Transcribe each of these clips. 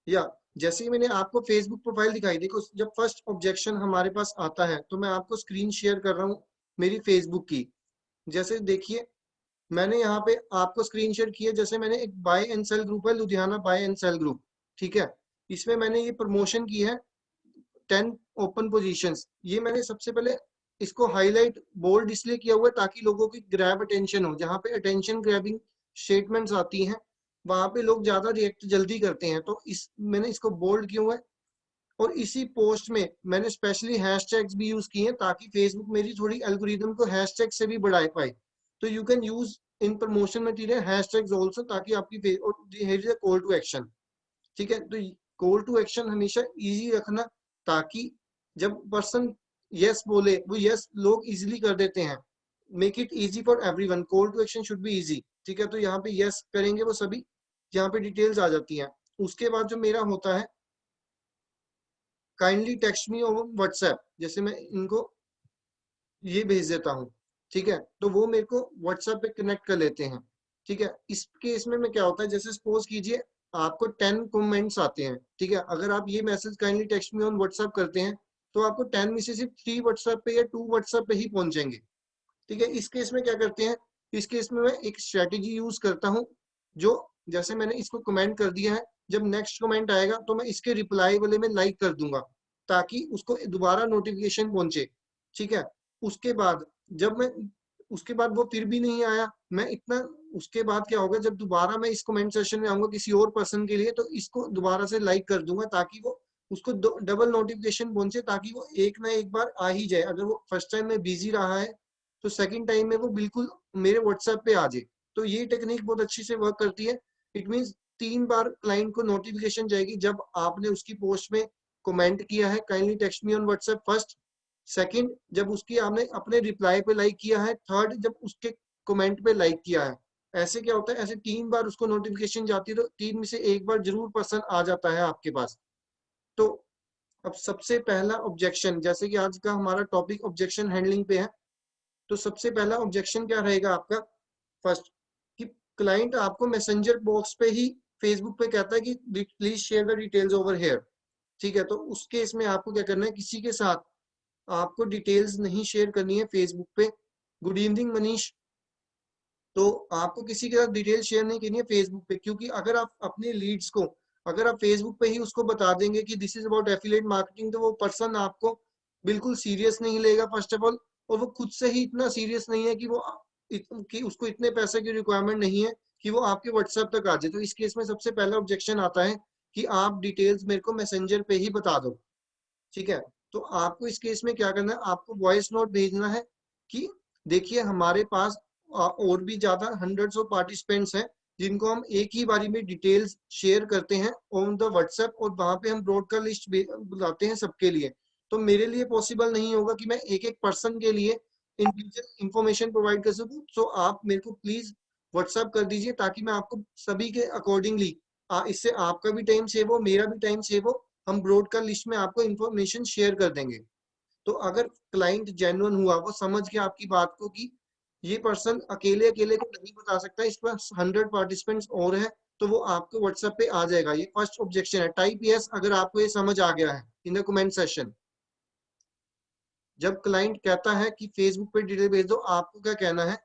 या जैसे ही मैंने आपको फेसबुक प्रोफाइल दिखाई, देखो जब फर्स्ट ऑब्जेक्शन हमारे पास आता है तो मैं आपको स्क्रीन शेयर कर रहा हूँ मेरी फेसबुक की। जैसे देखिए मैंने यहाँ पे आपको स्क्रीन शेयर किया, जैसे मैंने एक बाय एंड सेल ग्रुप है, Ludhiana buy and sell group, ठीक है। इसमें मैंने ये प्रमोशन की है 10 ओपन पोजीशंस। ये मैंने सबसे पहले इसको हाईलाइट बोल्ड इसलिए किया हुआ है ताकि लोगों की ग्रैब अटेंशन हो। जहाँ पे अटेंशन ग्रैबिंग स्टेटमेंट्स आती हैं वहां पे लोग ज्यादा रिएक्ट जल्दी करते हैं, तो इस मैंने इसको बोल्ड किया हुआ है। और इसी पोस्ट में मैंने स्पेशली हैशटैग्स भी यूज किए हैं ताकि फेसबुक मेरी थोड़ी एल्गोरिदम को हैशटैग से भी बढ़ा पाए। तो you can use in promotion material hashtags also, ताकि आपकी और here is a call to action, ठीक है। तो कॉल टू एक्शन हमेशा इजी रखना ताकि जब पर्सन यस बोले वो यस लोग इजीली कर देते हैं। Make it easy for everyone, call to action should be easy, ठीक है। तो यहाँ पे यस करेंगे वो सभी, यहाँ पे डिटेल्स आ जाती हैं। उसके बाद जो मेरा होता है kindly text me on WhatsApp, जैसे मैं इनको ये भेज देता हूँ, ठीक है। तो वो मेरे को व्हाट्सएप पे कनेक्ट कर लेते हैं, ठीक है। इस केस में क्या होता है, जैसे सपोज कीजिए आपको 10 कमेंट्स आते हैं, ठीक है। अगर आप ये message kindly text me on WhatsApp करते हैं तो आपको 10 में से सिर्फ 3 व्हाट्सएप पे या 2 व्हाट्सएप पे ही पहुंचेंगे, ठीक है। इस केस में क्या करते हैं, इस केस में मैं एक स्ट्रेटेजी यूज करता हूँ, जो जैसे मैंने इसको कमेंट कर दिया है, जब नेक्स्ट कमेंट आएगा तो मैं इसके रिप्लाई वाले में लाइक कर दूंगा ताकि उसको दोबारा नोटिफिकेशन पहुंचे, ठीक है। उसके बाद जब मैं उसके बाद वो फिर भी नहीं आया, मैं इतना उसके बाद क्या होगा, जब दोबारा मैं इस कमेंट सेशन में आऊंगा किसी और पर्सन के लिए तो इसको दोबारा से लाइक कर दूंगा ताकि वो उसको डबल नोटिफिकेशन पहुंचे, ताकि वो एक ना एक बार आ ही जाए। अगर वो फर्स्ट टाइम में बिजी रहा है तो सेकंड टाइम में वो बिल्कुल मेरे व्हाट्सएप पे आ जाए। तो ये टेक्निक बहुत अच्छी से वर्क करती है। इट मींस 3 बार क्लाइंट को नोटिफिकेशन जाएगी जब आपने उसकी पोस्ट में कमेंट किया है kindly text me on WhatsApp first, second जब उसकी आपने अपने रिप्लाई पे लाइक किया है, थर्ड जब उसके कमेंट पे लाइक किया है। ऐसे क्या होता है, ऐसे 3 बार उसको नोटिफिकेशन जाती है तो 3 में से एक बार जरूर पर्सन आ जाता है आपके पास। तो अब सबसे पहला ऑब्जेक्शन, जैसे कि आज का हमारा टॉपिक ऑब्जेक्शन हैंडलिंग पे है, तो सबसे पहला ऑब्जेक्शन क्या रहेगा आपका, फर्स्ट कि क्लाइंट आपको मैसेंजर बॉक्स पे ही फेसबुक पे कहता है कि please share the details over here, ठीक है। तो उस केस में आपको क्या करना है, किसी के साथ आपको डिटेल्स नहीं शेयर करनी है फेसबुक पे। Good evening Manish. तो आपको किसी के साथ डिटेल शेयर नहीं करनी है फेसबुक पे, क्योंकि अगर आप अपने लीड्स को अगर आप फेसबुक पे ही उसको बता देंगे कि this is about affiliate marketing, तो वो पर्सन आपको बिल्कुल सीरियस नहीं लेगा फर्स्ट ऑफ ऑल। और वो खुद से ही इतना सीरियस नहीं है कि कि उसको इतने पैसे की रिक्वायरमेंट नहीं है कि वो आपके व्हाट्सएप तक आ जाए। तो इस केस में सबसे पहला ऑब्जेक्शन आता है कि आप डिटेल्स मेरे को मैसेंजर पे ही बता दो, ठीक है। तो आपको इस केस में क्या करना है, आपको वॉइस नोट भेजना है कि देखिए हमारे पास और भी ज्यादा हंड्रेड्स ऑफ पार्टिसिपेंट्स हैं जिनको हम एक ही बारी में डिटेल्स शेयर करते हैं ऑन द व्हाट्सएप, और वहां पे हम ब्रॉडकास्ट लिस्ट बुलाते हैं सबके लिए। तो मेरे लिए पॉसिबल नहीं होगा कि मैं एक एक पर्सन के लिए इंडिविजुअल इंफॉर्मेशन प्रोवाइड कर सकूं। सो आप मेरे को प्लीज व्हाट्सएप कर दीजिए ताकि मैं आपको सभी के अकॉर्डिंगली, इससे आपका भी टाइम सेव हो, मेरा भी टाइम सेव हो, हम ब्रॉडकास्ट लिस्ट में आपको इन्फॉर्मेशन शेयर कर देंगे। तो अगर क्लाइंट जेन्युइन हुआ, वो समझ गया आपकी बात को कि ये पर्सन अकेले अकेले को नहीं बता सकता, इस पर 100 पार्टिसिपेंट्स और हैं, तो वो आपको व्हाट्सएप पे आ जाएगा। ये फर्स्ट ऑब्जेक्शन है। टाइप यस अगर आपको ये समझ आ गया है इन द कमेंट सेशन। जब क्लाइंट कहता है कि फेसबुक पे डिटेल भेज दो, आपको क्या कहना है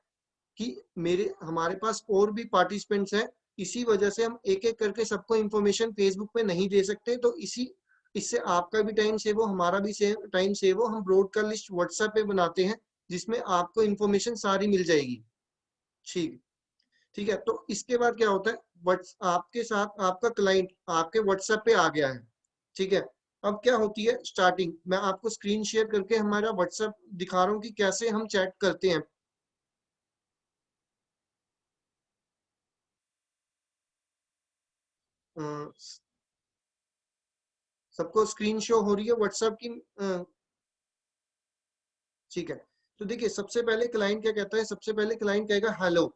कि मेरे हमारे पास और भी पार्टिसिपेंट्स हैं, इसी वजह से हम एक एक करके सबको इन्फॉर्मेशन फेसबुक पे नहीं दे सकते। तो इसी इससे आपका भी टाइम सेव हो, हमारा भी टाइम सेव हो, हम ब्रॉडकास्ट लिस्ट व्हाट्सएप पे बनाते हैं जिसमें आपको इन्फॉर्मेशन सारी मिल जाएगी, ठीक ठीक है। तो इसके बाद क्या होता है, व्हाट्स आपके साथ आपका क्लाइंट आपके व्हाट्सएप पे आ गया है, ठीक है। अब क्या होती है स्टार्टिंग, मैं आपको स्क्रीन शेयर करके हमारा व्हाट्सएप दिखा रहा हूँ कि कैसे हम चैट करते हैं। अ, सबको स्क्रीन शो हो रही है व्हाट्सएप की, ठीक है। तो देखिए सबसे पहले क्लाइंट क्या कहता है, सबसे पहले क्लाइंट कहेगा हेलो,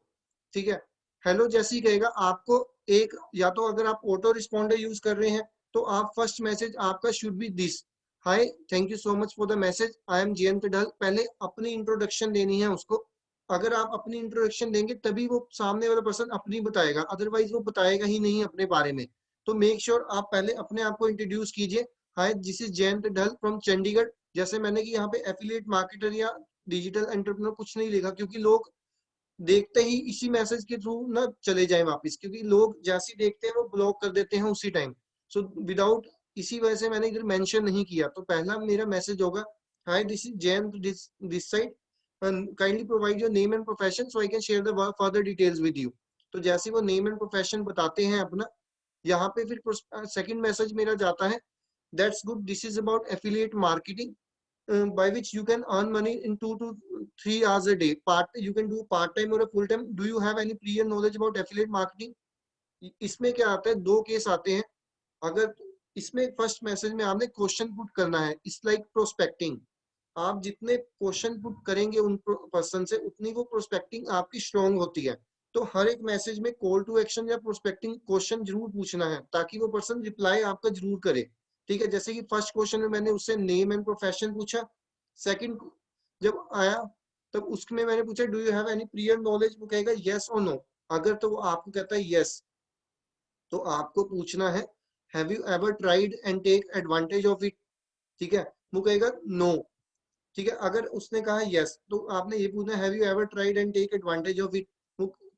ठीक है। हेलो जैसे ही कहेगा आपको एक, या तो अगर आप ऑटो रिस्पॉन्डर यूज कर रहे हैं तो आप फर्स्ट मैसेज आपका should be this, hi thank you so much for the message, I am Jayant ढल। पहले अपनी इंट्रोडक्शन देनी है उसको। अगर आप अपनी इंट्रोडक्शन देंगे तभी वो सामने वाला पर्सन अपनी बताएगा, अदरवाइज वो बताएगा ही नहीं अपने बारे में। तो मेक श्योर आप पहले अपने आप को इंट्रोड्यूस कीजिए। हाय, दिस इज जयंत ढल फ्रॉम चंडीगढ़। जैसे मैंने कि यहाँ पे एफिलिएट मार्केटर या डिजिटल एंटरप्रेन्योर कुछ नहीं लिखा, क्योंकि लोग देखते ही इसी मैसेज के थ्रू ना चले जाए वापस, क्योंकि लोग जैसे ही देखते हैं वो ब्लॉक कर देते हैं उसी टाइम। सो विदाउट, इसी वजह से मैंने इधर मेंशन नहीं किया। तो पहला मेरा मैसेज होगा, hi this is Jayant this side, kindly provide your name and profession so I can share the further details with you. तो जैसे वो नेम एंड प्रोफेशन बताते हैं अपना, यहाँ पे फिर सेकंड मैसेज मेरा जाता है, that's good, this is about affiliate marketing by which you can earn money in 2 to 3 hours a day. You can do part time or a full time. Do you have any prior knowledge about affiliate marketing? इसमें क्या आता है, दो case आते हैं। अगर इसमें first message में आपने क्वेश्चन पुट करना है, इट्स लाइक प्रोस्पेक्टिंग। आप जितने क्वेश्चन पुट करेंगे उन पर्सन से, उतनी वो प्रोस्पेक्टिंग आपकी स्ट्रॉन्ग होती है। तो हर एक मैसेज में कॉल टू एक्शन या प्रोस्पेक्टिंग क्वेश्चन जरूर पूछना है, ताकि वो पर्सन रिप्लाई आपका जरूर करे। ठीक है, जैसे कि फर्स्ट क्वेश्चन में मैंने उससे नेम एंड प्रोफेशन पूछा। सेकंड जब आया, तब उसमें मैंने पूछा, do you have any prior knowledge? वो कहेगा यस और नो। अगर तो वो आपको कहता है यस, तो आपको पूछना है, have you ever tried and take advantage of it? ठीक है, वो कहेगा नो। ठीक है, अगर उसने कहा यस, तो आपने ये पूछना, have you ever tried and take advantage of it?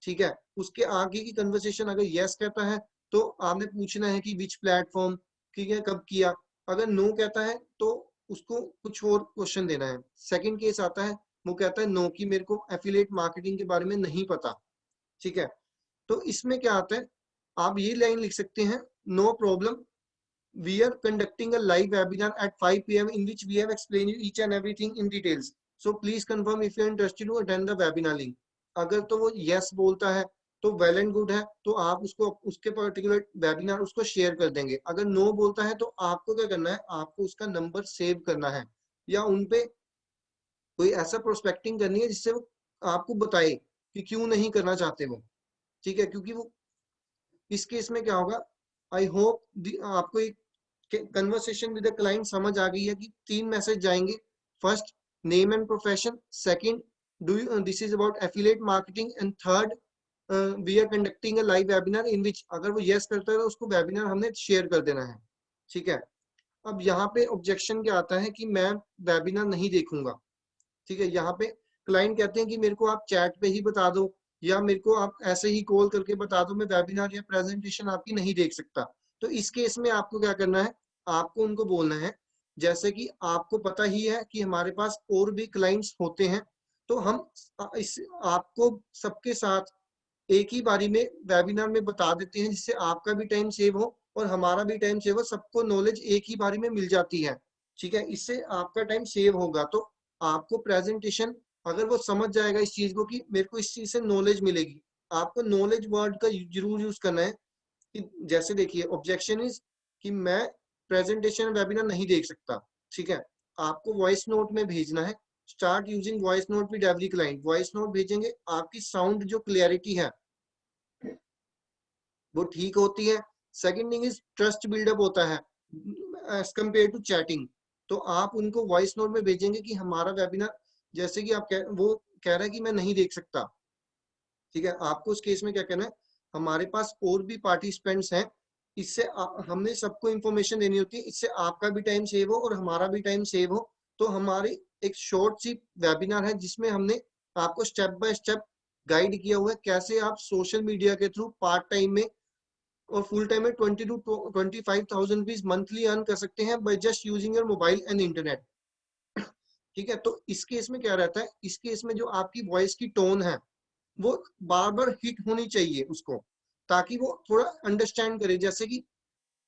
ठीक है, उसके आगे की कन्वर्सेशन अगर यस कहता है, तो आपने पूछना है कि विच प्लेटफॉर्म, ठीक है, कब किया। अगर नो कहता है, तो उसको कुछ और क्वेश्चन देना है। सेकंड केस आता है, वो कहता है नो, कि मेरे को एफिलिएट मार्केटिंग के बारे में नहीं पता। ठीक है, तो इसमें क्या आता है, आप ये लाइन लिख सकते हैं, no problem, we are conducting a live webinar at 5 p.m. in which we have explained you each and everything in details. So please confirm if you are interested to attend the webinar link. अगर तो वो yes बोलता है, तो well and good है, तो आप उसको उसके पर्टिकुलर वेबिनार उसको शेयर कर देंगे। अगर नो बोलता है, तो आपको क्या करना है, आपको उसका नंबर सेव करना है, या उनपे कोई ऐसा प्रोस्पेक्टिंग करनी है जिससे वो आपको बताए कि क्यों नहीं करना चाहते वो। ठीक है, क्योंकि वो इस केस में क्या होगा, आई होप आपको एक कन्वर्सेशन विद द क्लाइंट समझ आ गई है कि 3 मैसेज जाएंगे। First, name and profession. Second, do you this is about affiliate marketing. And third, we are conducting a live webinar in which, अगर वो यस करता है तो उसको वेबिनार हमने शेयर कर देना है। ठीक है, अब यहाँ पे ऑब्जेक्शन क्या आता है कि मैं वेबिनार नहीं देखूंगा। ठीक है, यहाँ पे क्लाइंट कहते हैं कि मेरे को आप चैट पे ही बता दो, या मेरे को आप ऐसे ही कॉल करके बता दो, मैं वेबिनार या प्रेजेंटेशन आपकी नहीं देख सकता। तो इस केस में आपको क्या करना है, आपको उनको बोलना है, जैसे कि आपको पता ही है कि हमारे पास और भी क्लाइंट्स होते हैं, तो हम इस आपको सबके साथ एक ही बारी में वेबिनार में बता देते हैं, जिससे आपका भी टाइम सेव हो और हमारा भी टाइम सेव हो, सबको नॉलेज एक ही बारी में मिल जाती है। ठीक है, इससे आपका टाइम सेव होगा। तो आपको प्रेजेंटेशन, अगर वो समझ जाएगा इस चीज को कि मेरे को इस चीज से नॉलेज मिलेगी, आपको नॉलेज वर्ड का जरूर यूज करना है। कि जैसे देखिए, ऑब्जेक्शन इज कि मैं प्रेजेंटेशन वेबिनार नहीं देख सकता। ठीक है, आपको वॉइस नोट में भेजना है। Start using voice note with every client. Voice note भेजेंगे, आपकी साउंड जो क्लियरिटी है वो ठीक होती है। Second thing is trust buildup होता है एज कम्पेयर टू चैटिंग। तो आप उनको वॉइस नोट में भेजेंगे कि हमारा वेबिनार, जैसे कि वो कह रहा है कि मैं नहीं देख सकता। ठीक है, आपको उस केस में क्या कहना है, हमारे पास और भी पार्टिसिपेंट्स हैं, इससे हमने सबको इंफॉर्मेशन देनी होती है, इससे आपका भी टाइम सेव हो और हमारा भी टाइम सेव हो। तो हमारी एक शॉर्ट सी वेबिनार है, जिसमें हमने आपको स्टेप बाय स्टेप गाइड किया हुआ है, कैसे आप सोशल मीडिया के थ्रू पार्ट टाइम में और फुल टाइम में 20 to 25,000 रुपीज मंथली अर्न कर सकते हैं by just using your mobile and internet. ठीक है, तो इस केस में क्या रहता है, इस केस में जो आपकी वॉइस की टोन है, वो बार बार हिट होनी चाहिए उसको, ताकि वो थोड़ा अंडरस्टैंड करे। जैसे कि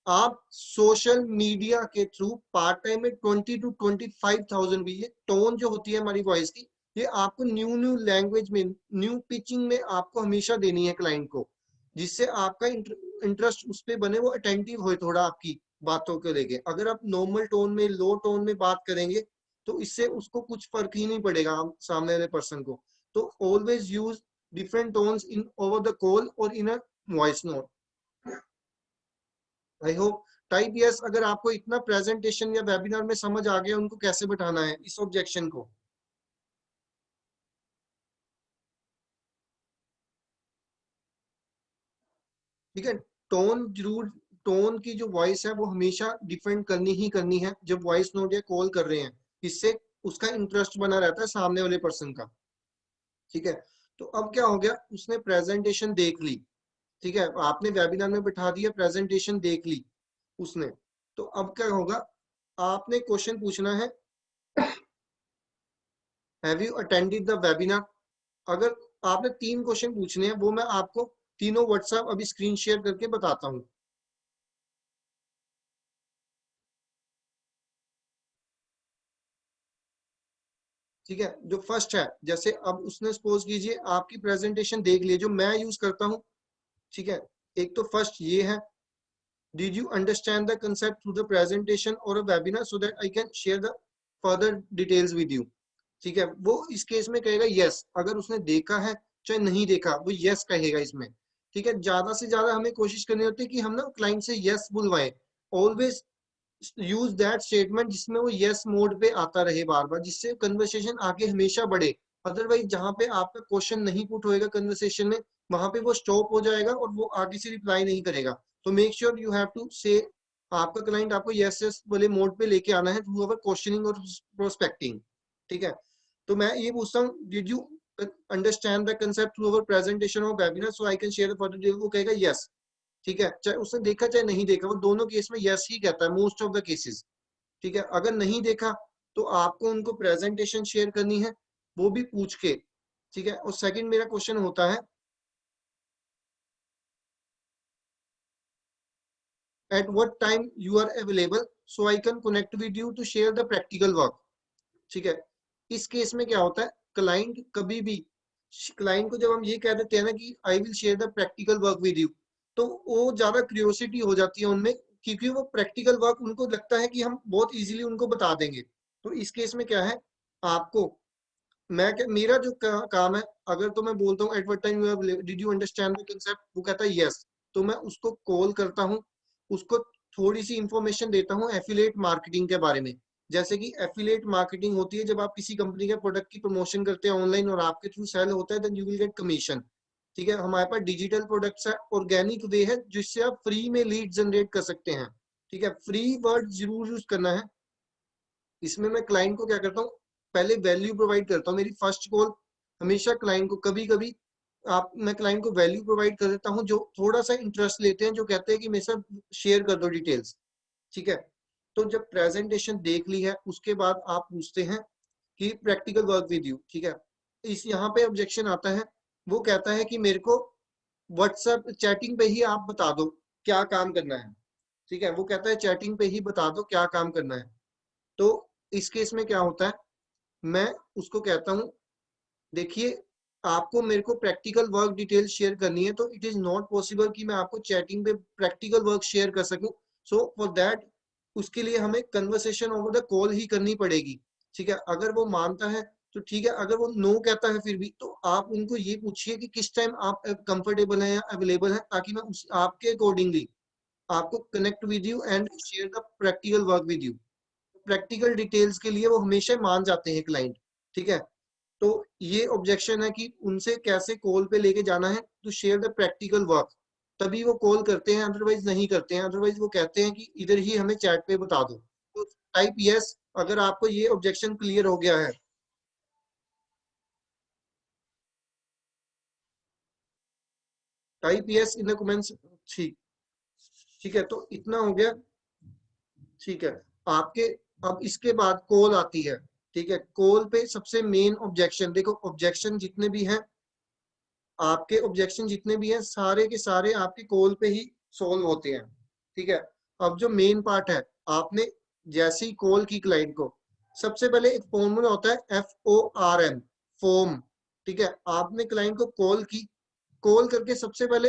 आप सोशल मीडिया के थ्रू पार्ट टाइम में 20 to 25,000 भी, ये टोन जो होती है हमारी वॉइस की, ये आपको न्यू न्यू लैंग्वेज में, न्यू पिचिंग में आपको हमेशा देनी है क्लाइंट को, जिससे आपका इंटरेस्ट उस पर बने, वो अटेंटिव हो थोड़ा आपकी बातों को लेके। अगर आप नॉर्मल टोन में, लो टोन में बात करेंगे, तो इससे उसको कुछ फर्क ही नहीं पड़ेगा सामने वाले पर्सन को। तो always use different tones in over the call और in a voice note. I hope type yes अगर आपको इतना प्रेजेंटेशन या वेबिनार में समझ आ गया उनको कैसे बैठाना है इस ऑब्जेक्शन को। ठीक है, टोन जरूर टोन की जो वॉइस है वो हमेशा डिफेंड करनी ही करनी है जब वॉइस नोट या कॉल कर रहे हैं। इससे उसका इंटरेस्ट बना रहता है सामने वाले पर्सन का। ठीक है, तो अब क्या हो गया, उसने प्रेजेंटेशन देख ली। ठीक है, आपने वेबिनार में बिठा दिया, प्रेजेंटेशन देख ली उसने। तो अब क्या होगा, आपने क्वेश्चन पूछना है, have you attended the webinar. अगर आपने 3 क्वेश्चन पूछने हैं, वो मैं आपको तीनों व्हाट्सएप अभी स्क्रीन शेयर करके बताता हूँ। ठीक है, जो फर्स्ट है, जैसे अब उसने सपोज कीजिए आपकी प्रेजेंटेशन देख ली जो मैं यूज करता हूँ। ठीक है, एक तो फर्स्ट ये है, did you understand the concept through the presentation और a webinar so that I can share the further details with you. ठीक है, वो इस केस में कहेगा यस। अगर उसने देखा है चाहे नहीं देखा, वो यस कहेगा इसमें। ठीक है, ज्यादा से ज्यादा हमें कोशिश करनी होती है कि हम ना क्लाइंट से यस बुलवाएं। ऑलवेज यूज दैट स्टेटमेंट जिसमें वो यस मोड पे आता रहे बार बार, जिससे कन्वर्सेशन आगे हमेशा बढ़े। अदरवाइज जहां पे आपका क्वेश्चन नहीं पुट होएगा कन्वर्सेशन में, वहां पे वो स्टॉप हो जाएगा और वो आगे से रिप्लाई नहीं करेगा। तो make sure you have to say, आपका क्लाइंट आपको यस यस वाले मोड पे लेके आना है थ्रू अवर क्वेश्चनिंग और प्रोस्पेक्टिंग। ठीक है, तो मैं ये पूछता हूँ, did you understand the concept through our presentation और webinar so I can share the further detail. वो कहेगा यस। ठीक है, चाहे उसने देखा चाहे नहीं देखा, वो दोनों केस में यस ही कहता है मोस्ट ऑफ द केसेस। ठीक है, अगर नहीं देखा तो आपको उनको प्रेजेंटेशन शेयर करनी है, वो भी पूछ के। ठीक है, और सेकंड मेरा क्वेश्चन होता है, at what time you are available so I can connect with you to share the practical work. ठीक है, इस केस में क्या होता है, क्लाइंट कभी भी, क्लाइंट को जब हम ये कह देते हैं ना कि I will share the practical work with you, तो वो ज्यादा क्यूरियोसिटी हो जाती है उनमें, क्योंकि वो प्रैक्टिकल वर्क उनको लगता है कि हम बहुत इजीली उनको बता देंगे। तो इस केस में क्या है, आपको, मैं क्या, मेरा जो काम है, अगर तो मैं बोलता हूँ eight what time you did you understand the concept, वो कहता है यस, तो मैं उसको कॉल करता हूँ, उसको थोड़ी सी इंफॉर्मेशन देता हूँ एफिलिएट मार्केटिंग के बारे में। जैसे कि एफिलिएट मार्केटिंग होती है, जब आप किसी कंपनी के प्रोडक्ट की प्रमोशन करते हैं ऑनलाइन और आपके थ्रू सेल होता है, then you will get commission. ठीक है, हमारे पास डिजिटल प्रोडक्ट्स है, ऑर्गेनिक वे है जिससे आप फ्री में लीड जनरेट कर सकते हैं। ठीक है, फ्री वर्ड जरूर यूज करना है। इसमें मैं क्लाइंट को क्या करता हूँ, पहले वैल्यू प्रोवाइड करता हूँ। मेरी फर्स्ट कॉल हमेशा क्लाइंट को, कभी कभी आप, मैं क्लाइंट को वैल्यू प्रोवाइड कर देता हूँ जो थोड़ा सा इंटरेस्ट लेते हैं, जो कहते हैं कि मेरे साथ शेयर कर दो डिटेल्स। ठीक है, तो जब प्रेजेंटेशन देख ली है उसके बाद आप पूछते हैं कि प्रैक्टिकल वर्क विद यू। ठीक है, इस यहाँ पे ऑब्जेक्शन आता है, वो कहता है कि मेरे को व्हाट्सएप चैटिंग पे ही आप बता दो क्या काम करना है। ठीक है, वो कहता है चैटिंग पे ही बता दो क्या काम करना है। तो इस केस में क्या होता है, मैं उसको कहता हूँ, देखिए आपको मेरे को प्रैक्टिकल वर्क डिटेल शेयर करनी है, तो इट इज नॉट पॉसिबल कि मैं आपको चैटिंग पे प्रैक्टिकल वर्क शेयर कर सकूं। सो फॉर दैट, उसके लिए हमें कन्वर्सेशन ओवर द कॉल ही करनी पड़ेगी। ठीक है, अगर वो मानता है तो ठीक है, अगर वो नो कहता है फिर भी, तो आप उनको ये पूछिए कि किस टाइम आप कंफर्टेबल हैं या अवेलेबल हैं, ताकि मैं उस आपके अकॉर्डिंगली आपको connect with you and share the practical work with you. Practical details के लिए वो हमेशा मान जाते हैं क्लाइंट। ठीक है, तो ये ऑब्जेक्शन है कि उनसे कैसे कॉल पे लेके जाना है to share the practical work, तभी वो कॉल करते हैं, अदरवाइज नहीं करते हैं। अदरवाइज वो कहते हैं कि इधर ही हमें चैट पे बता दो। तो टाइप यस अगर आपको ये ऑब्जेक्शन क्लियर हो गया है। Type yes in the comments. ठीक, ठीक है, तो इतना हो गया। ठीक है, आपके, अब इसके बाद कॉल आती है। ठीक है, कॉल पे सबसे मेन ऑब्जेक्शन देखो, ऑब्जेक्शन जितने भी हैं, आपके ऑब्जेक्शन जितने भी हैं सारे के सारे आपकी कॉल पे ही सोल्व होते हैं। ठीक है, अब जो मेन पार्ट है, आपने जैसे ही कॉल की क्लाइंट को, सबसे पहले एक फॉर्मूला होता है FORM, फॉर्म। ठीक है, आपने क्लाइंट को कॉल की, कॉल करके सबसे पहले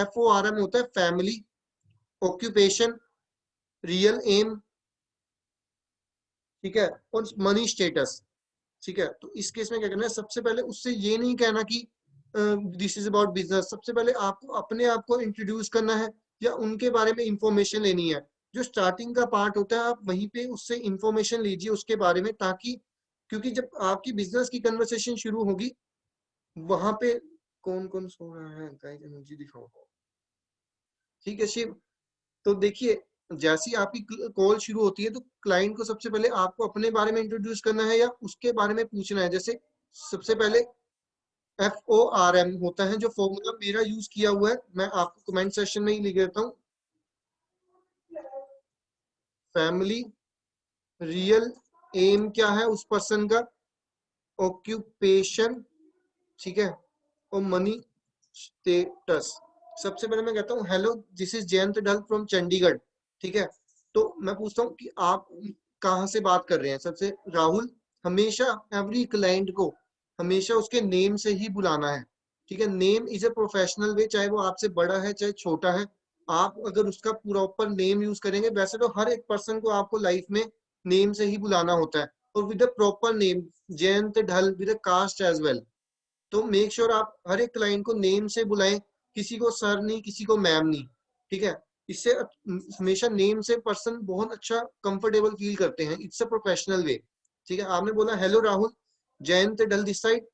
FORM होता है, फैमिली, ऑक्यूपेशन, रियल एम, ठीक है, और मनी स्टेटस। ठीक है, तो इस केस में क्या करना है, सबसे पहले उससे ये नहीं कहना कि दिस इज अबाउट बिजनेस। सबसे पहले आपको अपने आप को इंट्रोड्यूस करना है या उनके बारे में इंफॉर्मेशन लेनी है। जो स्टार्टिंग का पार्ट होता है, आप वहीं पे उससे इंफॉर्मेशन लीजिए उसके बारे में, ताकि, क्योंकि जब आपकी बिजनेस की कन्वर्सेशन शुरू होगी, वहां पे कौन कौन सो रहा है, गाइस एनर्जी दिखाओ। ठीक है शिव, तो देखिए, जैसे ही आपकी कॉल शुरू होती है तो क्लाइंट को सबसे पहले आपको अपने बारे में इंट्रोड्यूस करना है या उसके बारे में पूछना है। जैसे सबसे पहले FORM होता है, जो फॉर्मूला मेरा यूज किया हुआ है, मैं आपको कमेंट सेक्शन में ही लिख देता हूँ। फैमिली, रियल एम क्या है उस पर्सन का, ऑक्यूपेशन, ठीक है, और मनी स्टेटस। सबसे पहले मैं कहता हूँ हेलो दिस इज जयंत ढल फ्रॉम चंडीगढ़, ठीक है। तो मैं पूछता हूँ कि आप कहाँ से बात कर रहे हैं। सबसे राहुल, हमेशा एवरी क्लाइंट को हमेशा उसके नेम से ही बुलाना है, ठीक है। Name is a professional way, चाहे वो आपसे बड़ा है चाहे छोटा है, आप अगर उसका प्रॉपर नेम यूज करेंगे, वैसे तो हर एक पर्सन को आपको लाइफ में नेम से ही बुलाना होता है, और with the proper name, Jayant ढल विद कास्ट एज वेल। तो मेक श्योर आप हर एक क्लाइंट को नेम से बुलाएं, किसी को सर नहीं, किसी को मैम नहीं, ठीक है। इससे हमेशा नेम से पर्सन बहुत अच्छा कंफर्टेबल फील करते हैं। इट्स अ प्रोफेशनल वे, ठीक है। आपने बोला हेलो राहुल, जयंत डल दिस साइड,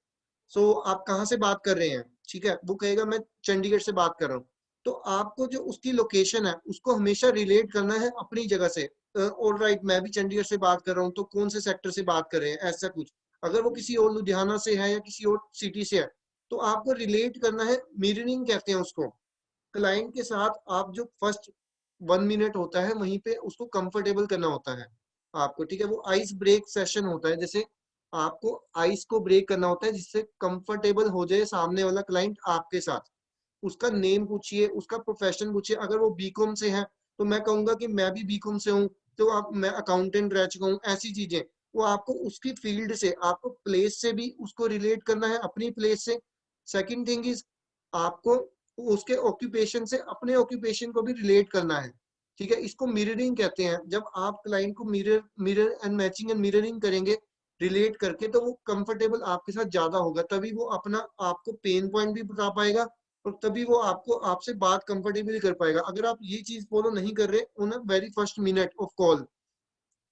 सो आप कहाँ से बात कर रहे हैं, ठीक है। वो कहेगा मैं चंडीगढ़ से बात कर रहा हूँ। तो आपको जो उसकी लोकेशन है उसको हमेशा रिलेट करना है अपनी जगह से। ऑल राइट, मैं भी चंडीगढ़ से बात कर रहा हूँ, तो कौन से सेक्टर से बात कर रहे हैं, ऐसा कुछ। अगर वो किसी और लुधियाना से है या किसी और सिटी से है, तो आपको रिलेट करना है, मिररिंग कहते हैं उसको। क्लाइंट के साथ आप जो फर्स्ट 1 मिनट होता है वहीं पे उसको कंफर्टेबल करना होता है आपको, ठीक है। वो आइस ब्रेक सेशन होता है, जैसे आपको आइस को ब्रेक करना होता है जिससे कंफर्टेबल हो जाए सामने वाला क्लाइंट आपके साथ। उसका नेम पूछिए, उसका प्रोफेशन पूछिए। अगर वो बीकॉम से है तो मैं कहूंगा कि मैं भी बीकॉम से हूँ, तो आप मैं अकाउंटेंट रह चुका हूँ, ऐसी चीजें। वो आपको उसकी फील्ड से, आपको प्लेस से भी उसको रिलेट करना है, अपनी प्लेस से। सेकंड थिंग इज, आपको उसके ऑक्यूपेशन से अपने ऑक्यूपेशन को भी रिलेट करना है, ठीक है। इसको मिररिंग कहते हैं। जब आप क्लाइंट को mirror and matching and mirroring करेंगे रिलेट करके, तो वो कंफर्टेबल आपके साथ ज्यादा होगा, तभी वो अपना आपको पेन पॉइंट भी बता पाएगा, और तभी वो आपको आपसे बात कंफर्टेबली कर पाएगा। अगर आप ये चीज फॉलो नहीं कर रहे on very first minute of call,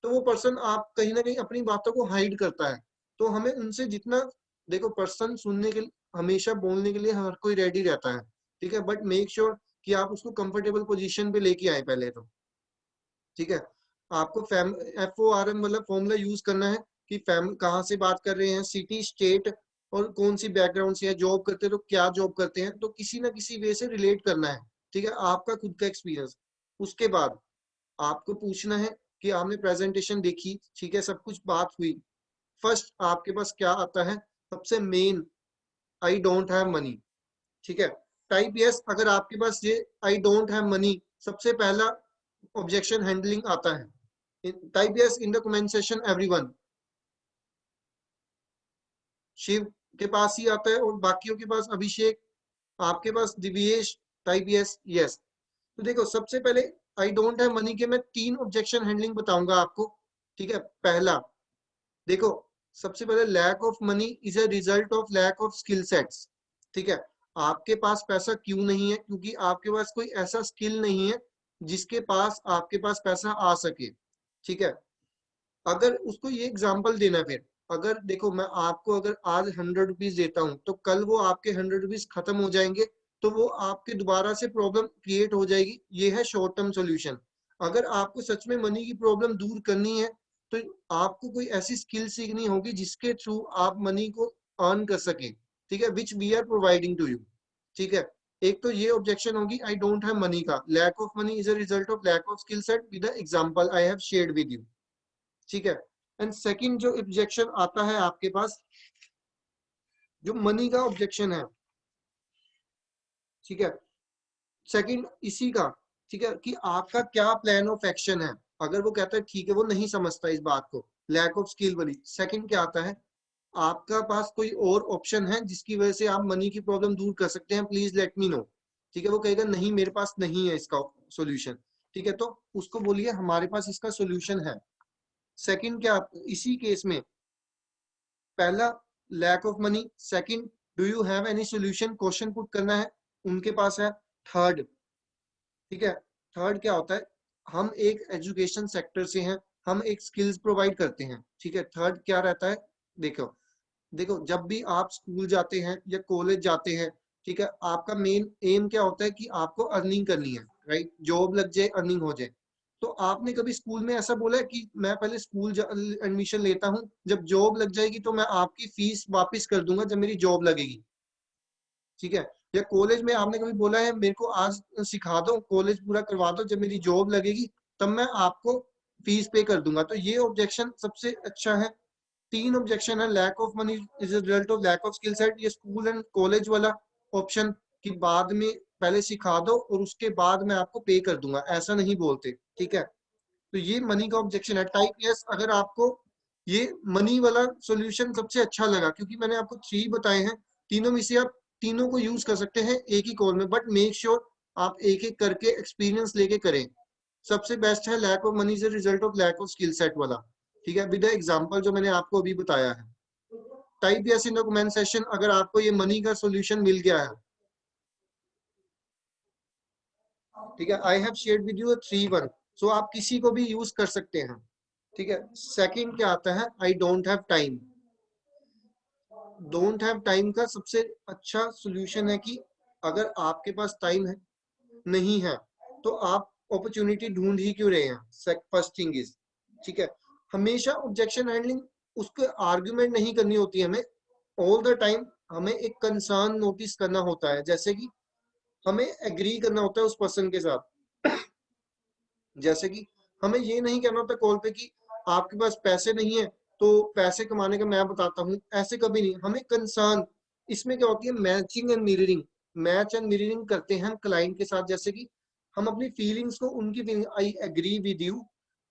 तो वो पर्सन आप कहीं ना कहीं अपनी बातों को हाइड करता है। तो हमें उनसे जितना, देखो पर्सन सुनने के लिए, हमेशा बोलने के लिए हर कोई रेडी रहता है, ठीक है, बट मेक श्योर कि आप उसको कंफर्टेबल पोजीशन पे लेके आए पहले तो, ठीक है। आपको FORM मतलब फॉर्मूला यूज करना है कि फैम कहाँ से बात कर रहे हैं, सिटी, स्टेट, और कौन सी बैकग्राउंड से है, जॉब करते हैं तो क्या जॉब करते हैं, तो किसी ना किसी वे से रिलेट करना है, ठीक है, आपका खुद का एक्सपीरियंस। उसके बाद आपको पूछना है कि आपने प्रेजेंटेशन देखी, ठीक है, सब कुछ बात हुई। फर्स्ट आपके पास क्या आता है, सबसे main, I don't have money, ठीक है। टाइप यस अगर आपके पास ये आई डोंट हैव मनी सबसे पहला ऑब्जेक्शन हैंडलिंग आता है। Type yes in the comment session everyone. Shiv के पास ही आता है, और बाकियों के पास अभिषेक, आपके पास दिव्येश, टाइप यस यस। तो देखो सबसे पहले आई डोंट हैव मनी के मैं 3 ऑब्जेक्शन हैंडलिंग बताऊंगा आपको, ठीक है। पहला, देखो सबसे पहले lack of money is a result of lack of skill sets, ठीक है। आपके पास पैसा क्यों नहीं है, क्योंकि आपके पास कोई ऐसा स्किल नहीं है जिसके पास आपके पास पैसा आ सके, ठीक है। अगर उसको ये एग्जांपल देना, फिर अगर देखो मैं आपको अगर आज 100 रुपीज देता हूँ, तो कल वो आपके 100 रुपीज खत्म हो जाएंगे, तो वो आपके दोबारा से प्रॉब्लम क्रिएट हो जाएगी। ये है शॉर्ट टर्म सोल्यूशन। अगर आपको सच में मनी की प्रॉब्लम दूर करनी है, तो आपको कोई ऐसी स्किल सीखनी होगी जिसके थ्रू आप मनी को अर्न कर सके, ठीक है, which we are providing to you, ठीक है। एक तो ये ऑब्जेक्शन होगी आई डोंट हैव मनी का, lack of money is a result of lack of skill set with the example I have shared with you, ठीक है। एंड सेकंड जो ऑब्जेक्शन आता है आपके पास, जो मनी का ऑब्जेक्शन है, ठीक है, सेकंड इसी का, ठीक है, कि आपका क्या प्लान ऑफ एक्शन है। अगर वो कहता है ठीक है, वो नहीं समझता इस बात को, लैक ऑफ स्किल वाली। सेकंड क्या आता है, आपका पास कोई और ऑप्शन है जिसकी वजह से आप मनी की प्रॉब्लम दूर कर सकते हैं, प्लीज लेट मी नो, ठीक है। वो कहेगा नहीं मेरे पास नहीं है इसका सॉल्यूशन, ठीक है। तो उसको बोलिए हमारे पास इसका सॉल्यूशन है। सेकंड क्या, इसी केस में पहला lack of money, second do you have any solution, question put करना है, उनके पास है। थर्ड, ठीक है, थर्ड क्या होता है, हम एक एजुकेशन सेक्टर से हैं, हम एक स्किल्स प्रोवाइड करते हैं, ठीक है। थर्ड क्या रहता है, देखो देखो जब भी आप स्कूल जाते हैं या कॉलेज जाते हैं, ठीक है, आपका मेन एम क्या होता है कि आपको अर्निंग करनी है, राइट, जॉब लग जाए, अर्निंग हो जाए। तो आपने कभी स्कूल में ऐसा बोला है कि मैं पहले स्कूल एडमिशन लेता हूँ, जब जॉब लग जाएगी तो मैं आपकी फीस वापस कर दूंगा जब मेरी जॉब लगेगी, ठीक है? या कॉलेज में आपने कभी बोला है मेरे को आज सिखा दो, कॉलेज पूरा करवा दो, जब मेरी जॉब लगेगी तब मैं आपको फीस पे कर दूंगा। तो ये ऑब्जेक्शन सबसे अच्छा है। 3 ऑब्जेक्शन है, lack of money is a result of lack of skill set, ये स्कूल एंड कॉलेज वाला ऑप्शन कि बाद में पहले सिखा दो और उसके बाद मैं आपको पे कर दूंगा, ऐसा नहीं बोलते, ठीक है? तो ये मनी का ऑब्जेक्शन है। टाइप यस, अगर आपको ये मनी वाला सॉल्यूशन सबसे अच्छा लगा, क्योंकि मैंने आपको 3 बताए हैं, तीनों में से आप तीनों को यूज कर सकते हैं एक ही कॉल में, बट मेक श्योर आप एक एक करके एक्सपीरियंस लेके करें। सबसे बेस्ट है lack of money is result of lack of skill set वाला, ठीक है, विद एग्जांपल जो मैंने आपको अभी बताया है। Type yes in the comment session अगर आपको ये मनी का सॉल्यूशन मिल गया है, ठीक है। आई हैव शेयर्ड विद यू 3-1, सो आप किसी को भी यूज कर सकते हैं, ठीक है। सेकंड क्या आता है, आई don't have time. Don't have time का सबसे अच्छा सॉल्यूशन है कि अगर आपके पास टाइम है नहीं है तो आप अपॉर्चुनिटी ढूंढ ही क्यों रहे हैं, फर्स्ट थिंग इज, ठीक है। हमेशा ऑब्जेक्शन हैंडलिंग उसको आर्ग्यूमेंट नहीं करनी होती है हमें, ऑल द टाइम हमें एक कंसर्न नोटिस करना होता है, जैसे कि हमें एग्री करना होता है उस पर्सन के साथ। जैसे कि हमें ये नहीं कहना होता कॉल पे कि आपके पास पैसे नहीं है तो पैसे कमाने का मैं बताता हूँ, ऐसे कभी नहीं। हमें कंसर्न, इसमें क्या होती है, matching and mirroring, match and mirroring करते हैं हम क्लाइंट के साथ। जैसे कि हम अपनी फीलिंग्स को उनकी feeling, I agree with you,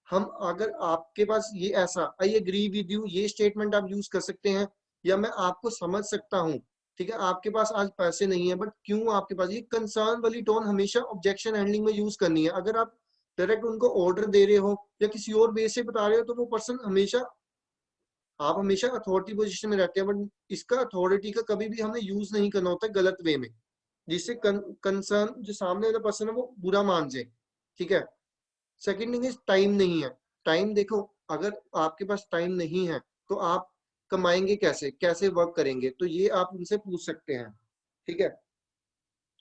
हम अगर आपके पास ये ऐसा आई एग्री विद यू ये स्टेटमेंट आप यूज कर सकते हैं, या मैं आपको समझ सकता हूँ, ठीक है, आपके पास आज पैसे नहीं है बट क्यों आपके पास, ये कंसर्न वाली टोन हमेशा ऑब्जेक्शन हैंडलिंग में यूज करनी है। अगर आप डायरेक्ट उनको ऑर्डर दे रहे हो या किसी और वे से बता रहे हो तो वो पर्सन हमेशा, आप हमेशा अथॉरिटी पोजीशन में रहते हैं, बट इसका अथॉरिटी का कभी भी हमें यूज नहीं करना होता गलत वे में, जिससे कंसर्न जो सामने वाला पर्सन है वो बुरा मान जाए, ठीक है। सेकंड थिंग इज टाइम नहीं है। टाइम देखो, अगर आपके पास टाइम नहीं है तो आप कमाएंगे कैसे, कैसे वर्क करेंगे, तो ये आप उनसे पूछ सकते हैं, ठीक है।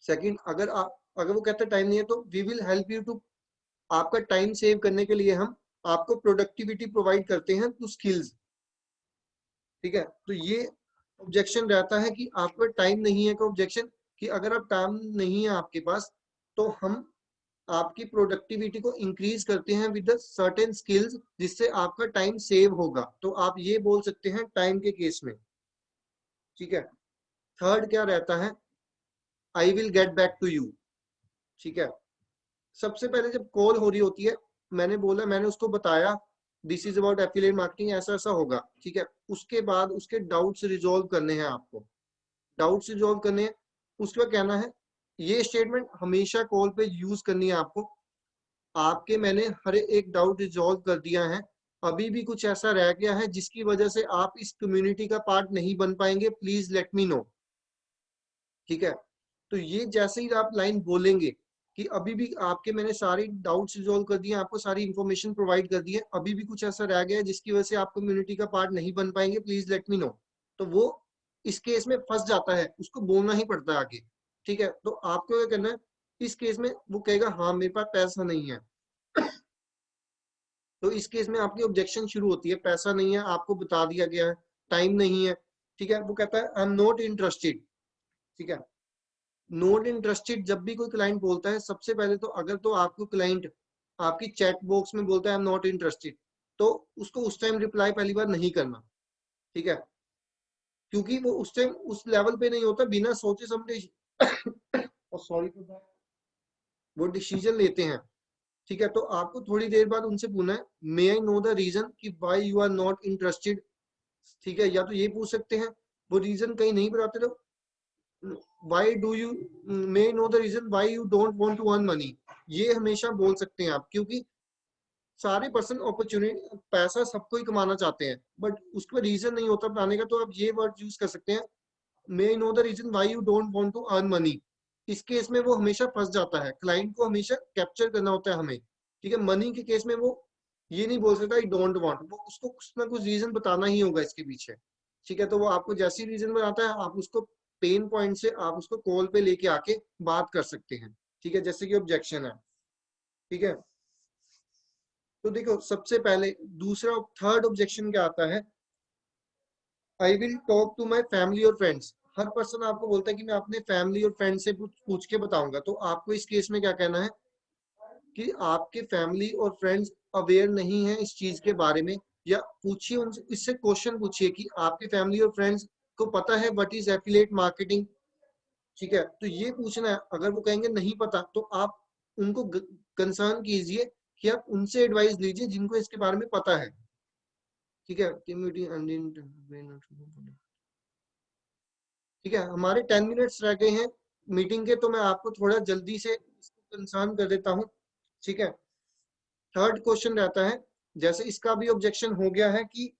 सेकंड, अगर वो कहते हैं टाइम नहीं है तो we will help you to, आपका टाइम सेव करने के लिए हम आपको प्रोडक्टिविटी प्रोवाइड करते हैं टू स्किल्स, ठीक है। तो ये ऑब्जेक्शन रहता है कि आपका टाइम नहीं है का ऑब्जेक्शन, कि अगर आप टाइम नहीं है आपके पास तो हम आपकी प्रोडक्टिविटी को इंक्रीज करते हैं विद सर्टेन स्किल्स, जिससे आपका टाइम सेव होगा, तो आप ये बोल सकते हैं टाइम के केस में, ठीक है। थर्ड क्या रहता है, I will get back to you, ठीक है। सबसे पहले जब कॉल हो रही होती है, मैंने बोला, मैंने उसको बताया this is about affiliate marketing, ऐसा ऐसा होगा, ठीक है। उसके बाद उसके डाउट्स रिजॉल्व करने हैं आपको, डाउट्स रिजॉल्व करने हैं, उसके बाद कहना है, ये स्टेटमेंट हमेशा कॉल पे यूज करनी है आपको, आपके मैंने हर एक डाउट रिजॉल्व कर दिया है, अभी भी कुछ ऐसा रह गया है जिसकी वजह से आप इस कम्युनिटी का पार्ट नहीं बन पाएंगे, प्लीज लेट मी नो, ठीक है। तो ये जैसे ही आप लाइन बोलेंगे कि अभी भी आपके मैंने सारी डाउट्स रिजॉल्व कर दिए, आपको सारी इंफॉर्मेशन प्रोवाइड कर दी है, अभी भी कुछ ऐसा रह गया है जिसकी वजह से आप कम्युनिटी का पार्ट नहीं बन पाएंगे, प्लीज लेट मी नो, तो वो इस केस में फंस जाता है, उसको बोलना ही पड़ता है आगे, ठीक है। तो आपको क्या करना है, इस केस में वो कहेगा हाँ मेरे पास पैसा नहीं है, तो इस केस में आपकी ऑब्जेक्शन शुरू होती है, पैसा नहीं है, आपको बता दिया गया है, टाइम नहीं है, ठीक है। वो कहता है आई एम नॉट इंटरेस्टेड, ठीक है। नॉट इंटरेस्टेड जब भी कोई क्लाइंट बोलता है, सबसे पहले तो अगर तो आपको क्लाइंट आपकी चैट बॉक्स में बोलता है आई एम नॉट इंटरेस्टेड, तो उसको उस टाइम रिप्लाई पहली बार नहीं करना, ठीक है, क्योंकि वो उस टाइम उस लेवल पे नहीं होता, बिना सोचे समझे सॉरी वो डिसीजन लेते हैं, ठीक है। तो आपको थोड़ी देर बाद उनसे पूछना है, may I know the reason कि why you are not interested, ठीक है। या तो ये पूछ सकते हैं, वो रीजन कहीं नहीं बताते तो why do you, may no the reason why you don't want to earn money, ये हमेशा बोल सकते हैं आप, क्योंकि सारे पर्सन अपॉर्चुनिटी पैसा सबको ही कमाना चाहते हैं, बट उसका रीजन नहीं होता बताने का, तो आप ये वर्ड यूज कर सकते हैं, may no the reason why you don't want to earn money. इस केस में वो हमेशा फंस जाता है, क्लाइंट को हमेशा कैप्चर करना होता है हमें, ठीक है। मनी के केस में वो ये नहीं बोल सकता आई डोंट वांट, वो उसको कुछ ना कुछ रीजन बताना ही होगा इसके पीछे, ठीक है। तो वो आपको जैसी रीजन बताता है, आप उसको पेन पॉइंट से आप उसको कॉल पे लेके आके बात कर सकते हैं, ठीक है, जैसे कि ऑब्जेक्शन है। ठीक है, तो देखो सबसे पहले दूसरा थर्ड ऑब्जेक्शन क्या आता है, I will talk to my family और फ्रेंड्स। हर पर्सन आपको बोलता है कि मैं अपने फैमिली और फ्रेंड से पूछ के बताऊंगा, तो आपको इस केस में क्या कहना है कि आपके फैमिली और फ्रेंड्स अवेयर नहीं है इस चीज के बारे में, या पूछिए उनसे, इससे क्वेश्चन पूछिए कि आपके फैमिली और फ्रेंड्स को पता है व्हाट इज एफिलिएट मार्केटिंग। ठीक है, तो ये पूछना है। अगर वो कहेंगे नहीं पता, तो आप उनको कंसर्न कीजिए कि आप उनसे एडवाइस लीजिए जिनको इसके बारे में पता है। ठीक है, ठीक है, हमारे 10 मिनट्स रह गए हैं मीटिंग के, तो मैं आपको थोड़ा जल्दी से इसको कंसर्न कर देता हूँ। ठीक है, थर्ड क्वेश्चन रहता है, जैसे इसका भी ऑब्जेक्शन हो गया है कि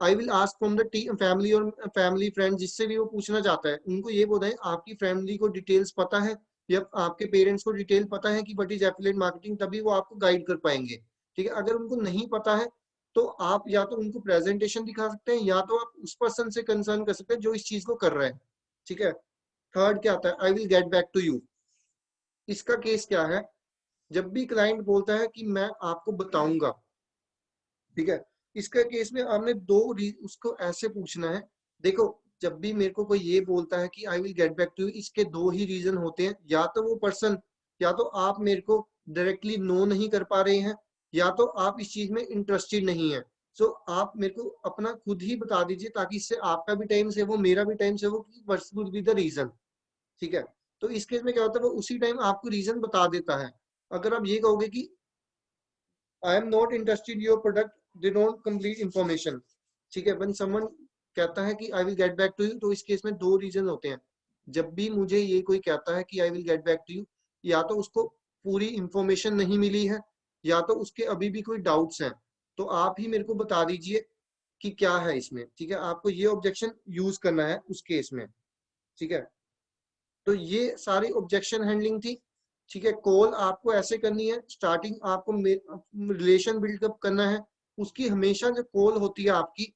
I will ask from the family और फैमिली फ्रेंड, जिससे भी वो पूछना चाहता है उनको ये बोला है आपकी फैमिली को डिटेल्स पता है या आपके पेरेंट्स को डिटेल पता है कि व्हाट इज एफिलिएट मार्केटिंग, तभी वो आपको गाइड कर पाएंगे। ठीक है, अगर उनको नहीं पता है तो आप या तो उनको प्रेजेंटेशन दिखा सकते हैं, या तो आप उस पर्सन से कंसर्न कर सकते हैं जो इस चीज को कर रहा है। ठीक है, थर्ड क्या आता है, I will get back to you. इसका केस क्या है, जब भी क्लाइंट बोलता है कि मैं आपको बताऊंगा, ठीक है, इसका केस में आपने उसको ऐसे पूछना है। देखो, जब भी मेरे को कोई ये बोलता है कि I will get back to you, इसके दो ही रीजन होते हैं, या तो वो पर्सन, या तो आप मेरे को डायरेक्टली नो नहीं कर पा रहे हैं, या तो आप इस चीज में इंटरेस्टेड नहीं है। सो आप मेरे को अपना खुद ही बता दीजिए, ताकि इससे आपका भी टाइम सेव हो, मेरा भी टाइम सेव हो, कि what's would be the reason. ठीक है, तो इस केस में क्या होता है, वो उसी टाइम आपको रीजन बता देता है। अगर आप ये कहोगे कि I am not interested your product, they don't complete information. ठीक है, व्हेन समवन कहता है कि I will get back to you, तो इस केस में दो रीजन होते हैं। जब भी मुझे ये कोई कहता है कि I will get back to you, या तो उसको पूरी इंफॉर्मेशन नहीं मिली है, या तो उसके अभी भी कोई डाउट्स हैं, तो आप ही मेरे को बता दीजिए कि क्या है इसमें। ठीक है, आपको ये ऑब्जेक्शन यूज करना है उस केस में। ठीक है, तो ये सारी ऑब्जेक्शन हैंडलिंग थी। ठीक है, कॉल आपको ऐसे करनी है, स्टार्टिंग आपको रिलेशन बिल्डअप करना है। उसकी हमेशा जो कॉल होती है आपकी,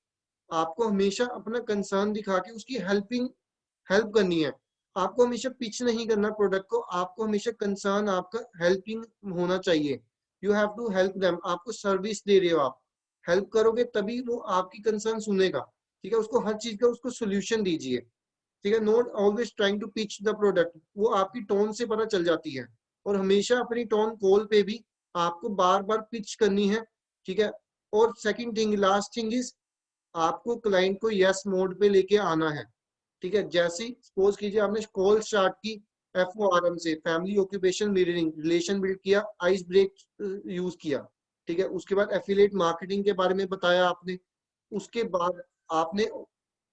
आपको हमेशा अपना कंसर्न दिखा के उसकी हेल्प करनी है। आपको हमेशा पिच नहीं करना प्रोडक्ट को, आपको हमेशा कंसर्न आपका हेल्पिंग होना चाहिए। You have to help them, आपको सर्विस दे रहे हो, आप हेल्प करोगे तभी वो आपकी कंसर्न सुनेगा। ठीक है, उसको हर चीज का उसको सोल्यूशन दीजिए। ठीक है, not always trying to pitch the product, वो आपकी टोन से पता चल जाती है। और हमेशा अपनी टोन कॉल पे भी आपको बार बार पिच करनी है। ठीक है, और second thing, last thing is, आपको क्लाइंट को यस मोड पे लेके आना है। ठीक है, जैसे ही सपोज कीजिए आपने कॉल स्टार्ट की FORM से, family occupation mirroring, relation build किया, आइस ब्रेक यूज किया। ठीक है, उसके बाद एफिलिएट मार्केटिंग के बारे में बताया आपने। उसके बाद आपने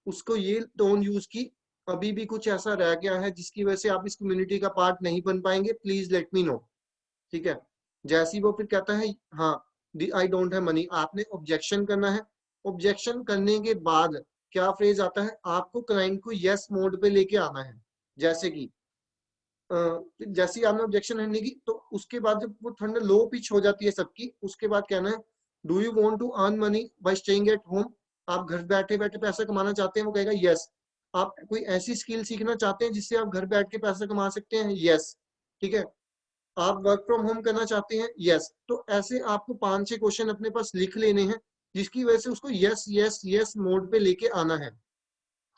उसको ये टोन यूज की, अभी भी कुछ ऐसा रह गया है जिसकी वजह से आप इस कम्युनिटी का पार्ट नहीं बन पाएंगे, प्लीज लेट मी नो। ठीक है, जैसे ही वो फिर कहता है हाँ आई डोंट हैव मनी, आपने ऑब्जेक्शन करना है। ऑब्जेक्शन करने के बाद क्या फ्रेज आता है, आपको क्लाइंट को यस मोड पे लेके आना है। जैसे कि जैसे ही आपने ऑब्जेक्शन हैंडल की, तो उसके बाद जब वो थोड़ा लो पिच हो जाती है सबकी, उसके बाद कहना है do you want to earn money by staying at home, आप घर बैठे बैठे पैसा कमाना चाहते हैं, वो कहेगा यस। आप कोई ऐसी स्किल सीखना चाहते हैं जिससे आप घर बैठ के पैसा कमा सकते हैं, यस। ठीक है, आप वर्क फ्रॉम होम करना चाहते हैं, यस। तो ऐसे आपको 5-6 क्वेश्चन अपने पास लिख लेने हैं, जिसकी वजह से उसको यस यस यस मोड पे लेके आना है।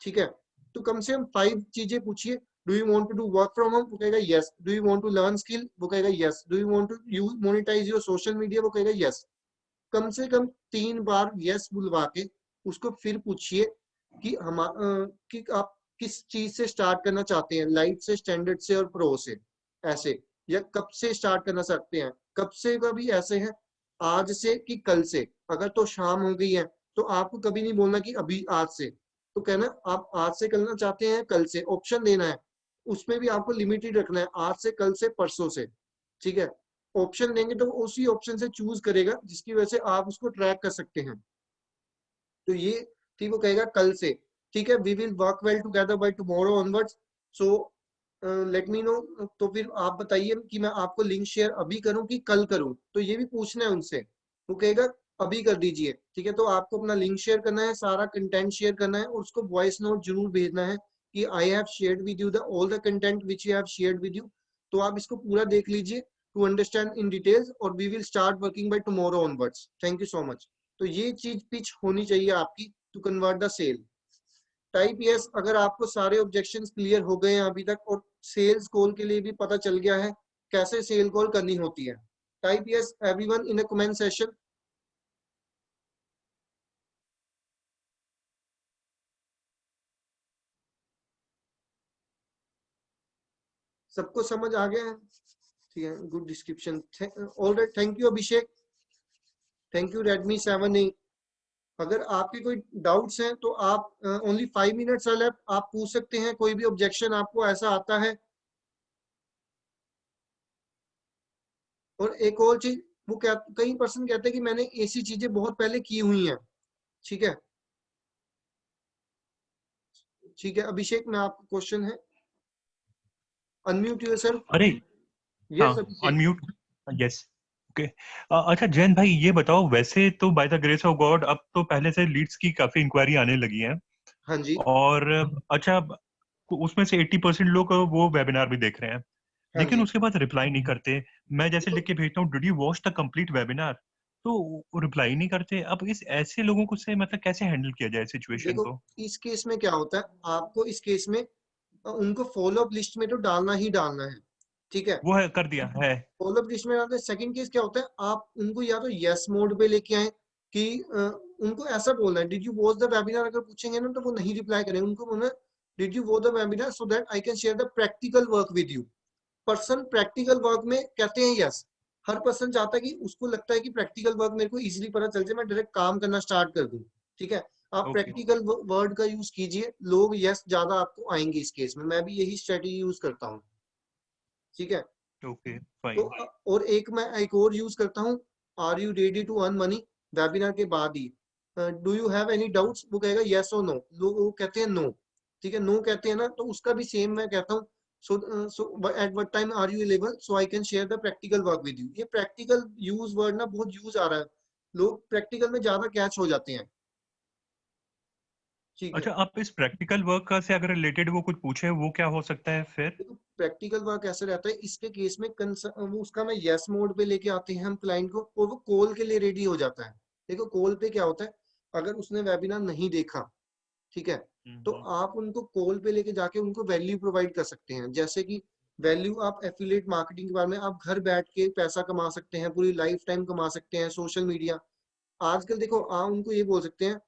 ठीक है, तो कम से कम 5 चीजें पूछिए। Do you want to do work from home, वो कहेगा yes. Do you want to learn skill, वो कहेगा yes. Do you want to you monetize your social media, वो कहेगा यस। कम से कम 3 बार यस बुलवा के उसको फिर पूछिए कि कि आप किस चीज से स्टार्ट करना चाहते हैं, लाइट से, स्टैंडर्ड से और प्रो से, ऐसे, या कब से स्टार्ट करना चाहते हैं। कब से का भी ऐसे है, आज से कि कल से। अगर तो शाम हो गई है, तो आपको कभी नहीं बोलना कि अभी आज से, तो कहना आप आज से करना चाहते हैं, कल से, ऑप्शन देना है। उसमें भी आपको लिमिटेड रखना है, आज से, कल से, परसों से। ठीक है, ऑप्शन देंगे तो वो उसी ऑप्शन से चूज करेगा, जिसकी वजह से आप उसको ट्रैक कर सकते हैं। तो ये ठीक, वो कहेगा कल से। ठीक है, we will work well together by tomorrow onwards, so let me know. तो फिर आप बताइए कि मैं आपको लिंक शेयर अभी करूं कि कल करूं, तो ये भी पूछना है उनसे। वो कहेगा अभी कर दीजिए। ठीक है, तो आपको अपना लिंक शेयर करना है, सारा कंटेंट शेयर करना है, और उसको वॉइस नोट जरूर भेजना है कि I have shared with you the all the content which you have shared with you. तो आप इसको पूरा देख लीजिए टू अंडरस्टैंड इन डिटेल्स, और we will start working by tomorrow onwards. Thank you so much. तो ये चीज पिच होनी चाहिए आपकी to convert the sale. Type yes अगर आपको सारे ऑब्जेक्शंस क्लियर हो गए हैं अभी तक, और सेल्स कॉल के लिए भी पता चल गया है कैसे सेल कॉल करनी होती है। Type yes everyone in a comment session. सबको समझ आ गया है? ठीक है, good description. Alright, thank you Abhishek, thank you Redmi 7A। अगर आपके कोई डाउट्स हैं तो आप ओनली 5 मिनट्स आर लेफ्ट, आप पूछ सकते हैं कोई भी ऑब्जेक्शन आपको ऐसा आता है। और एक और चीज, वो क्या, कई पर्सन कहते हैं कि मैंने ऐसी चीजें बहुत पहले की हुई हैं। ठीक है, ठीक है अभिषेक, मैं आपका क्वेश्चन है, अनम्यूट योरसेल्फ। अरे हाँ, यस अभिषेक। अनम्यूट। यस। ओके। अच्छा जैन भाई, ये बताओ, वैसे तो by the grace of God अब तो पहले से लीड्स की काफी इंक्वायरी आने लगी है। हाँ जी। और अच्छा, उसमें से 80% लोग वो वेबिनार भी देख रहे हैं, हाँ लेकिन जी। उसके बाद रिप्लाई नहीं करते। मैं जैसे देखो, लिख के भेजता हूँ, did you watch the complete webinar, तो वो रिप्लाई नहीं करते। अब इस ऐसे लोगों को से मतलब कैसे हैंडल किया जाए सिचुएशन देखो को? इस केस में क्या होता है, आपको इस केस में उनको फॉलोअप लिस्ट में तो डालना ही डालना है। ठीक है, वो है, कर दिया है। फॉलोअप लिस्ट में डालते हैं। सेकंड केस क्या होता है, आप उनको या तो यस मोड पे लेके आए कि उनको ऐसा बोलना है did you watch the webinar. अगर पूछेंगे ना तो वो नहीं रिप्लाई करेंगे, उनको बोलना है did you watch the webinar so that I can share the practical work with you. Person practical work में कहते हैं यस। हर पर्सन चाहता है कि उसको लगता है कि प्रैक्टिकल वर्क मेरे को इजीली पता चल जाए, मैं डायरेक्ट काम करना स्टार्ट कर दूं। ठीक है, आप ओके। प्रैक्टिकल वर्ड का यूज कीजिए, लोग यस ज्यादा आपको आएंगे इस केस में। मैं भी यही स्ट्रेटेजी यूज करता हूँ। ठीक है, ओके तो फाइन। और एक मैं एक और यूज करता हूँ, are you ready to earn money, webinar के बाद ही do you have any doubts, वो कहेगा यस और नो, लोग वो कहते हैं नो। ठीक है, नो कहते हैं ना, तो उसका भी सेम मैं कहता हूँ, so at what time are you available so I can share the practical work with you. ये प्रैक्टिकल यूज वर्ड ना बहुत यूज आ रहा है, लोग प्रैक्टिकल में ज्यादा कैच हो जाते हैं। ठीक है, अच्छा, आप इस प्रैक्टिकल वर्क का से अगर रिलेटेड वो कुछ पूछे, वो क्या हो सकता है फिर? देखो प्रैक्टिकल वर्क ऐसे रहता है इसके केस में, वो उसका मैं यस मोड पे लेके आते हैं हम क्लाइंट को, और वो कॉल के लिए रेडी हो जाता है। देखो कॉल पे क्या होता है, अगर उसने वेबिनार नहीं देखा, ठीक है, तो हम्म। आप उनको कॉल पे लेके जाके उनको वैल्यू प्रोवाइड कर सकते हैं। जैसे कि वैल्यू, आप एफिलिएट मार्केटिंग के बारे में, आप घर बैठ के पैसा कमा सकते हैं, पूरी लाइफ टाइम कमा सकते हैं। सोशल मीडिया आजकल देखो, आप उनको ये बोल सकते हैं,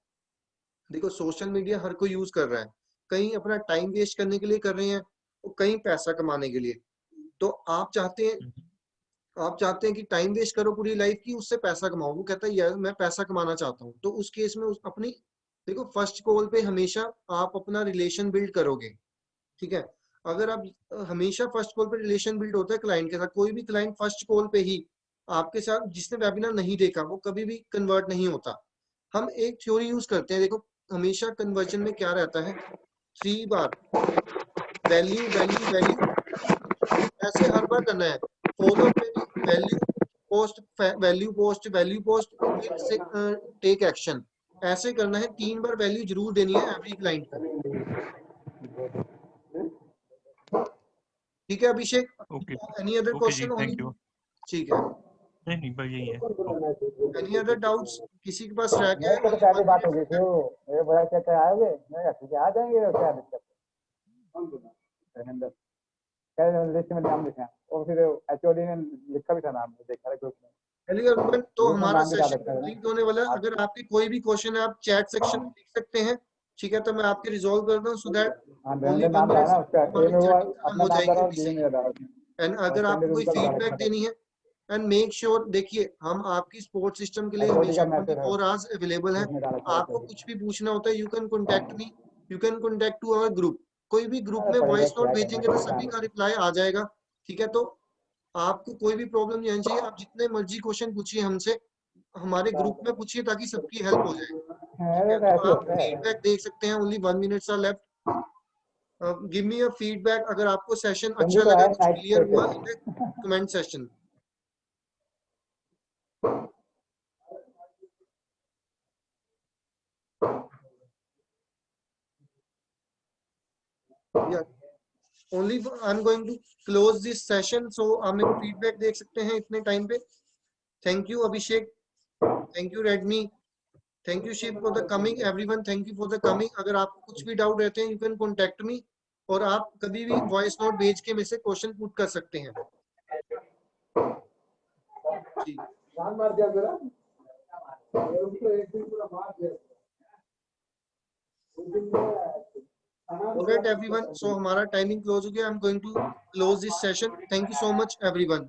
देखो सोशल मीडिया हर कोई यूज कर रहा है, कहीं अपना टाइम वेस्ट करने के लिए कर रहे हैं, और कहीं पैसा कमाने के लिए। तो आप चाहते हैं कि टाइम वेस्ट करो पूरी लाइफ की, उससे पैसा कमाओ। वो कहता है यार मैं पैसा कमाना चाहता हूँ, तो उस केस में अपनी, देखो फर्स्ट कॉल पे हमेशा आप अपना रिलेशन बिल्ड करोगे। ठीक है, अगर आप हमेशा फर्स्ट कॉल पे रिलेशन बिल्ड होता है क्लाइंट के साथ, कोई भी क्लाइंट फर्स्ट कॉल पे ही आपके साथ, जिसने वेबिनार नहीं देखा वो कभी भी कन्वर्ट नहीं होता। हम एक थ्योरी यूज करते हैं, देखो हमेशा कन्वर्जन में क्या रहता है, 3 बार वैल्यू वैल्यू वैल्यू, ऐसे हर बार करना है। फॉलो अप में भी value post, value post, value post, फिर टेक एक्शन, ऐसे करना है। 3 बार वैल्यू जरूर देनी है एवरी क्लाइंट को। ठीक है Abhishek, okay. Any other okay जी, क्वेश्चन ओनली? Thank you. ठीक है, नहीं नहीं, बस यही है। ओके। एनी अदर डाउट्स किसी के पास रह गया मेरे है? को तो ओनली पहले 1 बात हो मिनट गई थी, लेफ्ट। वो मेरे बड़ा क्या क्या आओगे, मैं कहा ठीक है आ जाएंगे, और क्या दिक्कत है। धर्मेंद्र कह लिस्ट में नाम लिखा, और फिर एचओडी ने लिखा भी था नाम, देखा था ग्रुप में, चलिए everyone, तो ग्रुप में हमारा नाम भी डाल सेशन रखा है कंप्लीट होने वाला है। ना। अगर आपके कोई भी क्वेश्चन है आप चैट सेक्शन में लिख सकते हैं। ठीक है, तो मैं आपके रिजॉल्व कर दूं, सो दैट हाँ ओनली धर्मेंद्र 1 नाम रहा मिनट है ना से उसका, ए हमारी में वो चैटिंग खत्म अपना हो नाम जाएगी डाला और बी अभी में से। मेरा डाला। एंड और अगर स्टैंडर्ड आपको कोई उनका भी डाल फीडबैक रखा था, देनी है, एंड मेक श्योर, देखिए हम आपकी सपोर्ट सिस्टम के लिए एचओडी हमेशा का मैसेज है 24 आवर्स अवेलेबल हैं। जिसमें डाल रखा है आपको एचओडी। कुछ भी पूछना होता है, you can contact me, you can contact to our group. कोई भी ग्रुप अरे में पड़ेगा, वॉइस नोट क्या करना भेजेंगे तो है सभी काम। का रिप्लाई आ जाएगा। ठीक है, तो आपको कोई भी प्रॉब्लम नहीं आनी चाहिए, आप जितने मर्जी क्वेश्चन पूछिए हमसे, हमारे ग्रुप में पूछिए, ताकि सबकी हेल्प हो जाए। ठीक अरे है, तो तो ऐसे आप होता है। फीडबैक देख सकते हैं, only 1 minute are left. Give me a feedback अगर आपको सेशन संजू अच्छा तो लगा, है कुछ नाइट क्लियर पे। हुआ इन द कमेंट सेशन। या only I am going to close this session, so आप मेरे को फीडबैक देख सकते हैं इतने टाइम पे। Thank you Abhishek, thank you Redmi, thank you Shiv for the coming, everyone thank you for the coming. अगर आपको कुछ भी डाउट रहते हैं यू कैन कॉन्टेक्ट मी, और आप कभी भी वॉइस नोट भेज के मेरे से क्वेश्चन पुट कर सकते हैं जी। मार दिया मेरा, एक दिन पूरा मार दिया। ऑलराइट एवरीवन, सो हमारा टाइमिंग क्लोज हो गया। I am going to close this session. Thank you so much everyone.